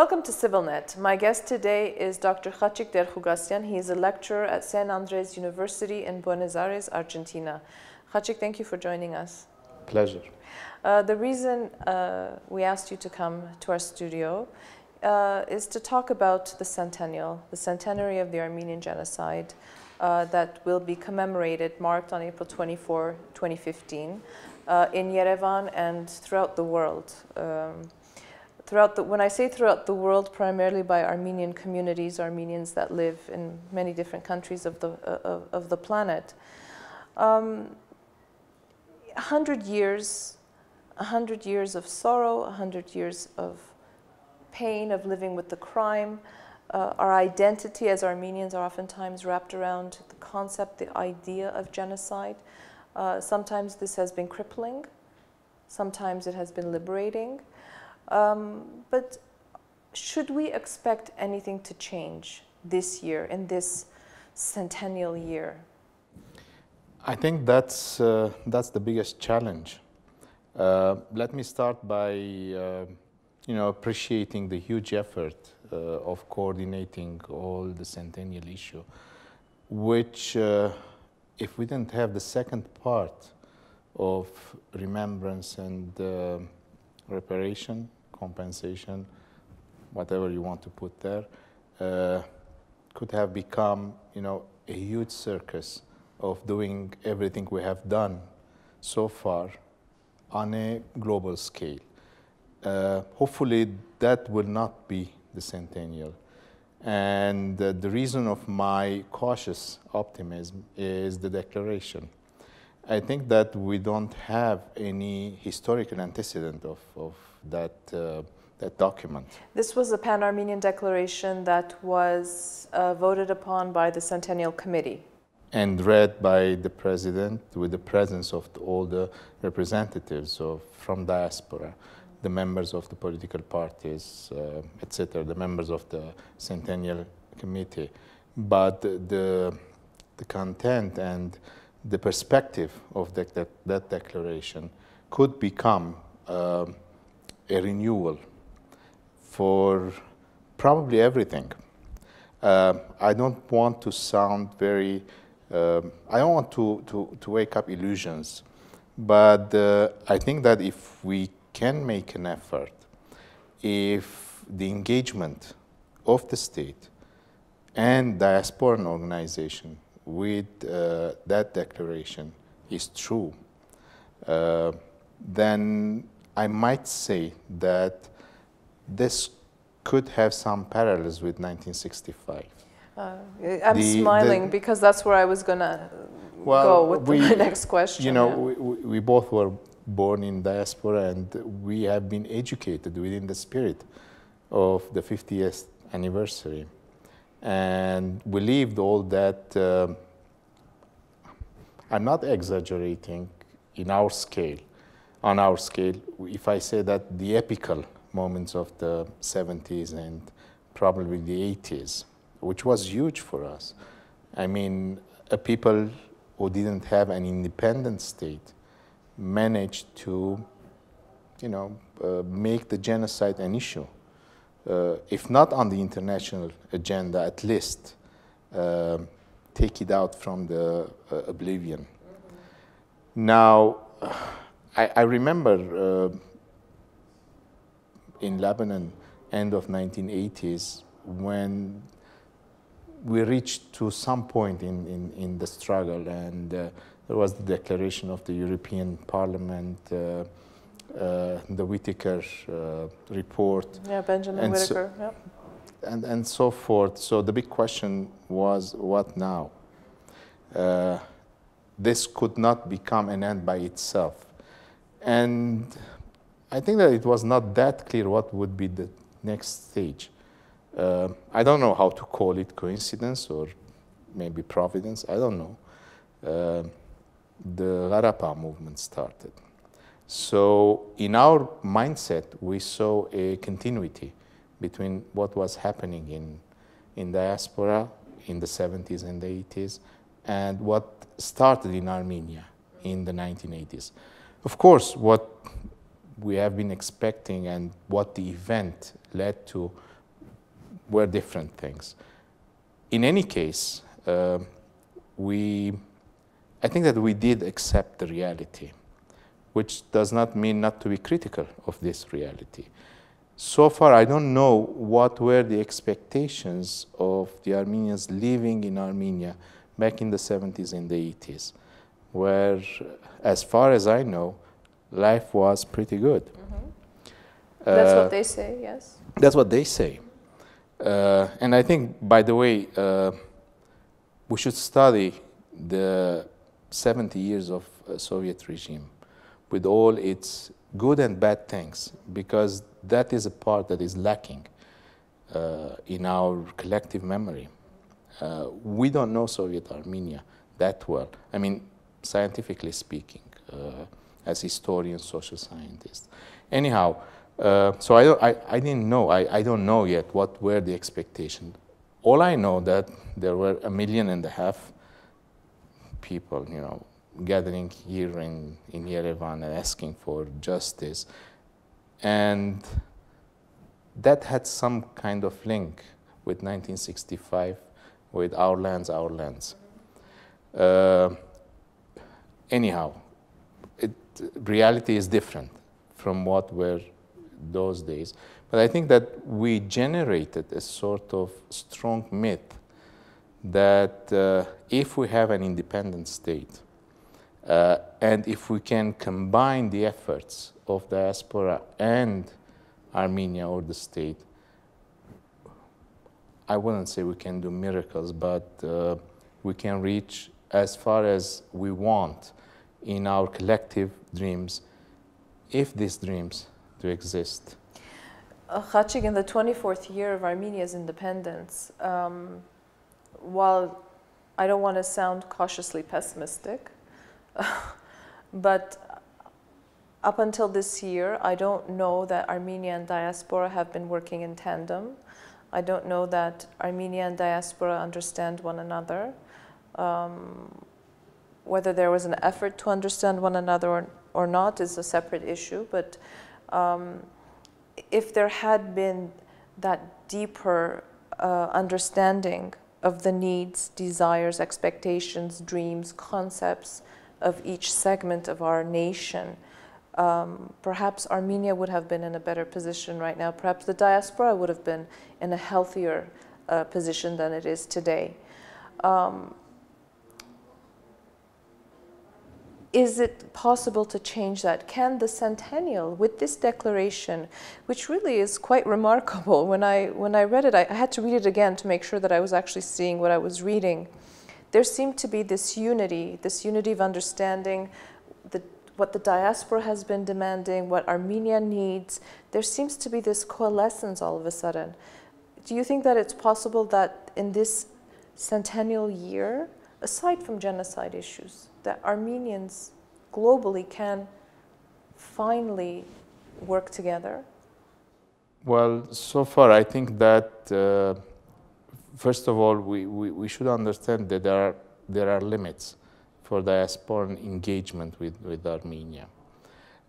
Welcome to CivilNet. My guest today is Dr. Khatchik Der Ghougassian. He is a lecturer at San Andres University in Buenos Aires, Argentina. Khatchik, thank you for joining us. Pleasure. The reason we asked you to come to our studio is to talk about the centenary of the Armenian Genocide that will be commemorated, marked on April 24, 2015, in Yerevan and throughout the world. When I say throughout the world, primarily by Armenian communities, Armenians that live in many different countries of the planet. 100 years of sorrow, 100 years of pain, of living with the crime. Our identity as Armenians are oftentimes wrapped around the concept, the idea of genocide. Sometimes this has been crippling, sometimes it has been liberating. But should we expect anything to change this year, in this centennial year? I think that's the biggest challenge. Let me start by appreciating the huge effort of coordinating all the centennial issue, which if we didn't have the second part of remembrance and reparation, compensation, whatever you want to put there, could have become, a huge circus of doing everything we have done so far on a global scale. Hopefully, that will not be the centennial. And the reason of my cautious optimism is the declaration. I think that we don't have any historical antecedent of that document. This was a Pan-Armenian declaration that was voted upon by the Centennial Committee. And read by the president with the presence of all the representatives from diaspora, the members of the political parties, etc., the members of the Centennial Committee. But the content and the perspective of that declaration could become a renewal for probably everything. I don't want to sound very, I don't want to wake up illusions, but I think that if we can make an effort, if the engagement of the state and diasporan organization with that declaration is true, then I might say that this could have some parallels with 1965. I'm smiling because that's where I was going to go with my next question. We both were born in diaspora, and we have been educated within the spirit of the 50th anniversary. And we lived all that, I'm not exaggerating, on our scale, if I say that the epical moments of the 70s and probably the 80s, which was huge for us. I mean, a people who didn't have an independent state managed to, make the genocide an issue. If not on the international agenda, at least take it out from the oblivion. Now, I remember in Lebanon, end of 1980s, when we reached to some point in the struggle, and there was the declaration of the European Parliament, the Whittaker report. Yeah, Benjamin Whittaker, yeah. And so forth. So the big question was, what now? This could not become an end by itself. And I think that it was not that clear what would be the next stage. I don't know how to call it, coincidence or maybe providence, I don't know. The Gharapa movement started. So in our mindset, we saw a continuity between what was happening in diaspora in the 70s and the 80s and what started in Armenia in the 1980s. Of course, what we have been expecting and what the event led to were different things. In any case, I think that we did accept the reality, which does not mean not to be critical of this reality. So far, I don't know what were the expectations of the Armenians living in Armenia back in the 70s and the 80s, where, as far as I know, life was pretty good. That's what they say, yes? That's what they say. And I think, by the way, we should study the 70 years of Soviet regime with all its good and bad things, because that is a part that is lacking in our collective memory. We don't know Soviet Armenia that well. I mean, scientifically speaking, as historians, social scientists. Anyhow, so I didn't know. I don't know yet what were the expectations. All I know that there were 1.5 million people, you know, gathering here in Yerevan and asking for justice, and that had some kind of link with 1965, with our lands, our lands. Anyhow, reality is different from what were those days. But I think that we generated a sort of strong myth that if we have an independent state, and if we can combine the efforts of diaspora and Armenia or the state, I wouldn't say we can do miracles, but we can reach as far as we want in our collective dreams, if these dreams do exist. Khatchik, in the 24th year of Armenia's independence, while I don't want to sound cautiously pessimistic, but up until this year, I don't know that Armenia and diaspora have been working in tandem. I don't know that Armenia and diaspora understand one another. Whether there was an effort to understand one another or not is a separate issue, but if there had been that deeper understanding of the needs, desires, expectations, dreams, concepts of each segment of our nation, perhaps Armenia would have been in a better position right now. Perhaps the diaspora would have been in a healthier position than it is today. Is it possible to change that? Can the centennial, with this declaration, which really is quite remarkable, when I read it, I had to read it again to make sure that I was actually seeing what I was reading. There seemed to be this unity of understanding what the diaspora has been demanding, what Armenia needs. There seems to be this coalescence all of a sudden. Do you think that it's possible that in this centennial year, aside from genocide issues, that Armenians globally can finally work together? Well, so far I think that first of all we should understand that there are limits for diasporan engagement with Armenia.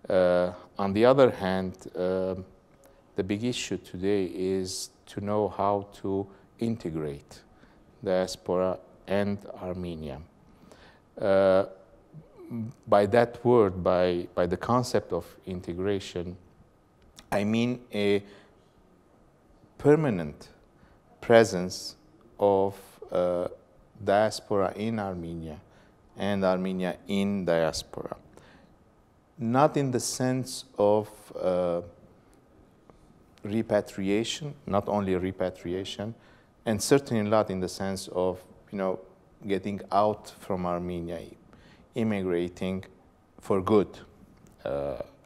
On the other hand, the big issue today is to know how to integrate diaspora and Armenia. By that word, by the concept of integration, I mean a permanent presence of diaspora in Armenia and Armenia in diaspora. Not in the sense of repatriation, not only repatriation, and certainly not in the sense of, you know, getting out from Armenia, immigrating for good.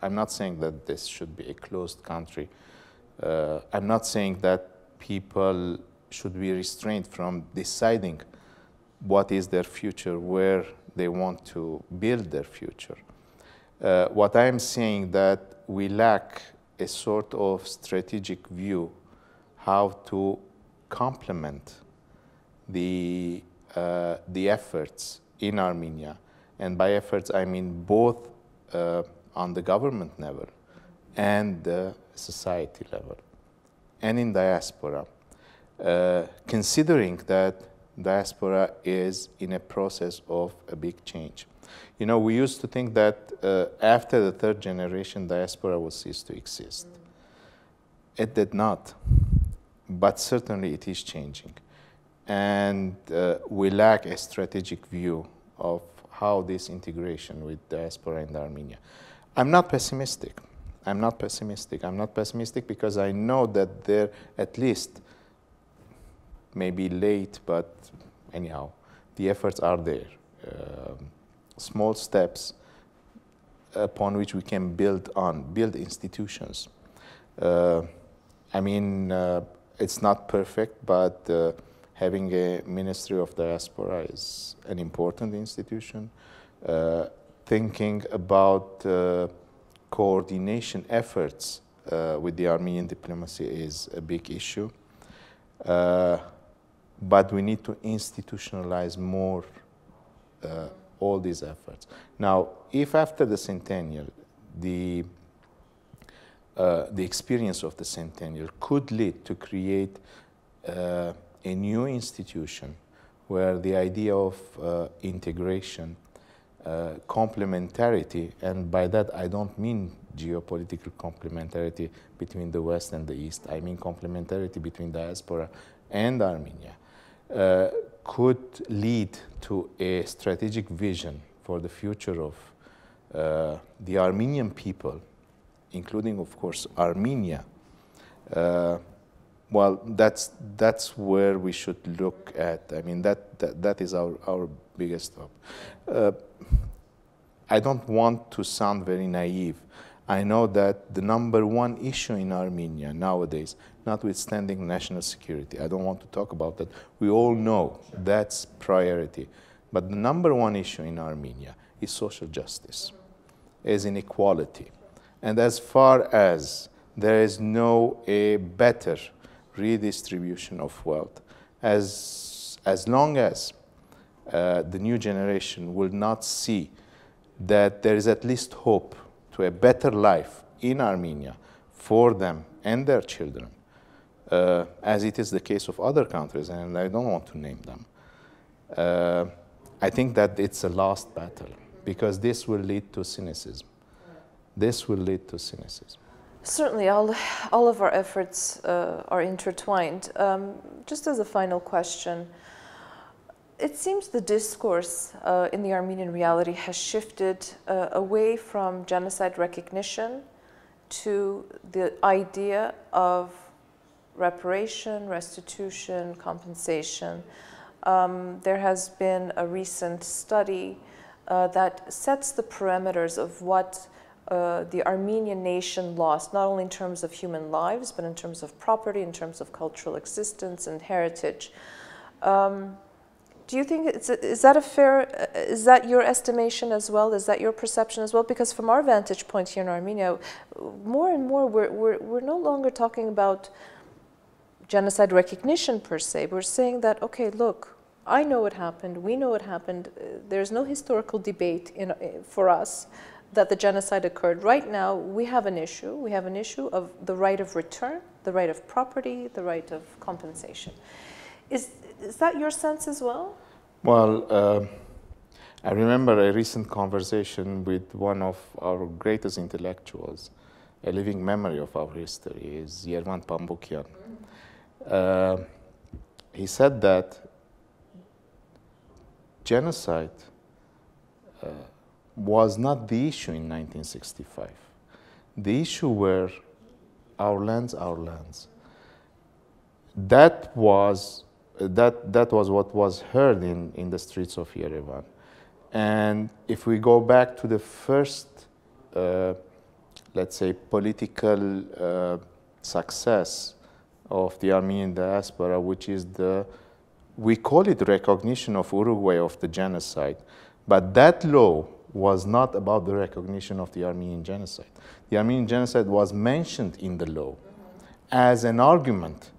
I'm not saying that this should be a closed country. I'm not saying that people should be restrained from deciding what is their future, where they want to build their future. What I'm saying that we lack a sort of strategic view how to complement the efforts in Armenia, and by efforts I mean both on the government level and the society level, and in diaspora. considering that diaspora is in a process of a big change. You know, we used to think that after the third generation, diaspora will cease to exist. It did not, but certainly it is changing. And we lack a strategic view of how this integration with diaspora in Armenia. I'm not pessimistic. I'm not pessimistic. I'm not pessimistic because I know that there, at least, maybe late, but anyhow, the efforts are there. Small steps upon which we can build institutions. I mean, it's not perfect, but having a Ministry of Diaspora is an important institution. Thinking about coordination efforts with the Armenian diplomacy is a big issue. But we need to institutionalize more all these efforts. Now, if after the centennial, the experience of the centennial could lead to create a new institution where the idea of integration, complementarity, and by that I don't mean geopolitical complementarity between the West and the East, I mean complementarity between diaspora and Armenia, could lead to a strategic vision for the future of the Armenian people, including, of course, Armenia. Well, that's where we should look at. I mean, that is our biggest hope. I don't want to sound very naive. I know that the #1 issue in Armenia nowadays, notwithstanding national security, I don't want to talk about that. We all know that's priority. But the #1 issue in Armenia is social justice, is inequality. And as far as there is no a better redistribution of wealth, as long as the new generation will not see that there is at least hope to a better life in Armenia for them and their children, as it is the case of other countries, and I don't want to name them, I think that it's a lost battle, because this will lead to cynicism. This will lead to cynicism. Certainly, all of our efforts are intertwined. Just as a final question, it seems the discourse in the Armenian reality has shifted away from genocide recognition to the idea of reparation, restitution, compensation. There has been a recent study that sets the parameters of what the Armenian nation lost, not only in terms of human lives, but in terms of property, in terms of cultural existence and heritage. Do you think is that your estimation as well? Is that your perception as well? Because from our vantage point here in Armenia, more and more we're no longer talking about genocide recognition per se. We're saying that, okay, look, I know it happened, we know it happened. There's no historical debate for us that the genocide occurred. Right now, we have an issue. We have an issue of the right of return, the right of property, the right of compensation. Is that your sense as well? Well, I remember a recent conversation with one of our greatest intellectuals, a living memory of our history, is Yervan Pambukian. He said that genocide was not the issue in 1965. The issue were our lands, our lands. That was what was heard in the streets of Yerevan. And if we go back to the first, let's say, political success of the Armenian diaspora, which is we call it recognition of Uruguay of the genocide, but that law was not about the recognition of the Armenian genocide. The Armenian genocide was mentioned in the law as an argument,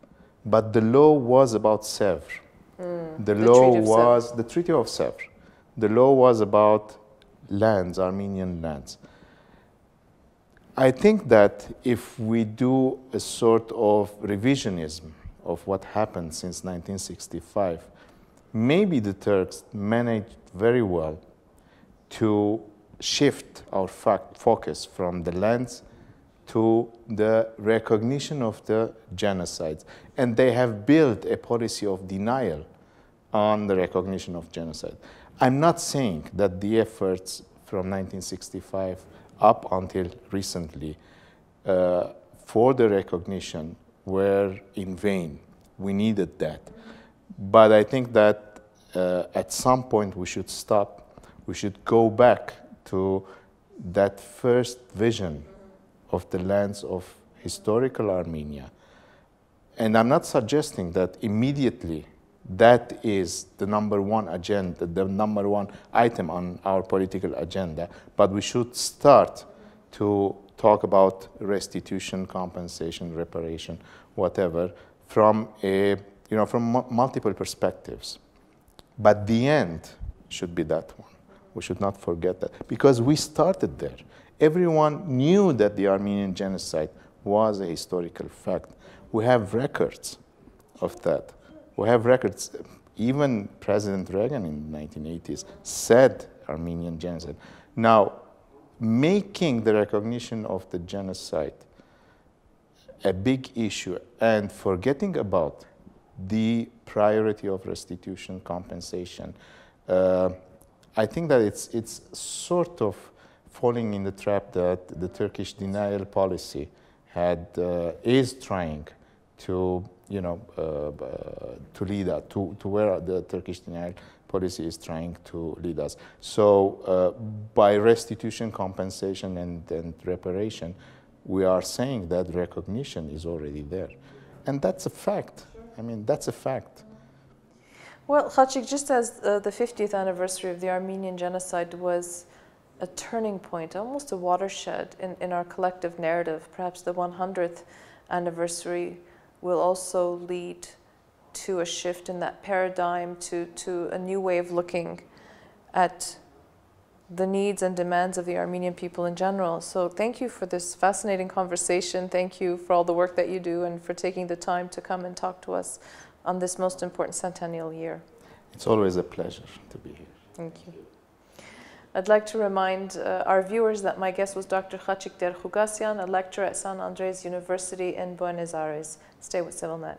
but the law was about Sèvres. The law was the Treaty of Sèvres. The law was about lands, Armenian lands. I think that if we do a sort of revisionism of what happened since 1965, maybe the Turks managed very well to shift our focus from the lands to the recognition of the genocides. And they have built a policy of denial on the recognition of genocide. I'm not saying that the efforts from 1965 up until recently for the recognition were in vain. We needed that. But I think that at some point we should stop. We should go back to that first vision of the lands of historical Armenia. And I'm not suggesting that immediately that is the number one agenda, the number one item on our political agenda, but we should start to talk about restitution, compensation, reparation, whatever, from from multiple perspectives. But the end should be that one. We should not forget that, because we started there. Everyone knew that the Armenian genocide was a historical fact. We have records of that. We have records. Even President Reagan in the 1980s said Armenian genocide. Now, making the recognition of the genocide a big issue and forgetting about the priority of restitution, compensation, I think that it's sort of falling in the trap that the Turkish denial policy is trying to, to lead us to where the Turkish denial policy is trying to lead us. So by restitution, compensation, and reparation, we are saying that recognition is already there, and that's a fact. I mean, that's a fact. Well, Khatchik, just as the 50th anniversary of the Armenian genocide was a turning point, almost a watershed in our collective narrative, perhaps the 100th anniversary will also lead to a shift in that paradigm, to a new way of looking at the needs and demands of the Armenian people in general. So thank you for this fascinating conversation. Thank you for all the work that you do and for taking the time to come and talk to us on this most important centennial year. It's always a pleasure to be here. Thank you. I'd like to remind our viewers that my guest was Dr. Khatchik Der Ghougassian, a lecturer at San Andres University in Buenos Aires. Stay with CivilNet.